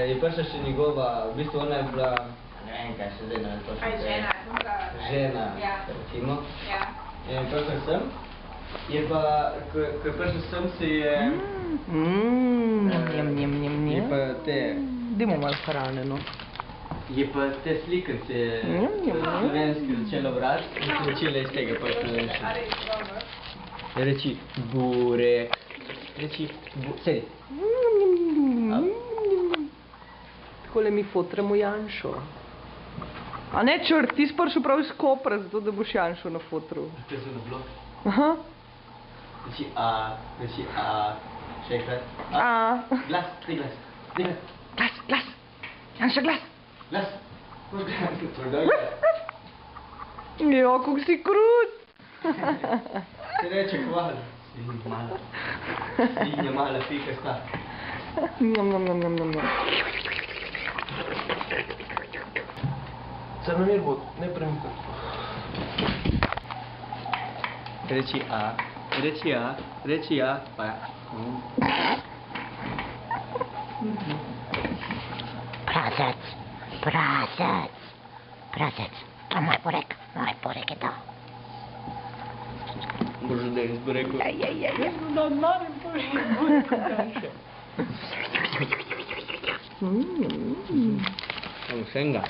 Je prišla še njegova, v bistvu ona je bila, ne vem kaj še zdaj, ne vem točno. Kaj žena? Žena, Ja. recimo. Ja. In prišla sem. Je pa, ko je prišla sem, se je... Je pa te... Dajmo malo hrane, no. Je pa te slikance slovenske začela brati in se začela iz tega pa reči burek. Reči sedi. Takole mi fotremo Janšo. A ne črt, ti si prišel prav iz Kopra, zato da boš Janšo na fotru. Kaj so na blok? Aha. Reči a, še enkrat. A. Glas, daj glas, daj glas. Glas, glas. Janša, glas. Glas. Jo, kako si krut. Se reče hvala. Svinja mala. Svinja mala, pika sta. Njam. Crnomir bo, ne premikaj. Reči a, pa ja. Prasec. To moj porek je to. Bože, da je izborekal. Ja. Šenga.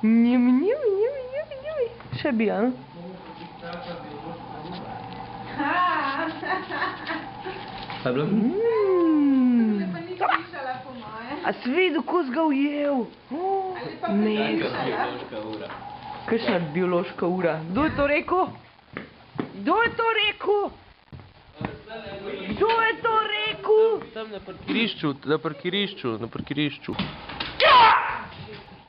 Njami. Še bi, a? Pa bilo? Pa ni slišala po moje. A si videl, ko si ga ujel? Ali pa Ne. Biološka ura. Kakšna biološka ura? Kdo je to rekel? Kdo je to rekel? Tam na parkirišču.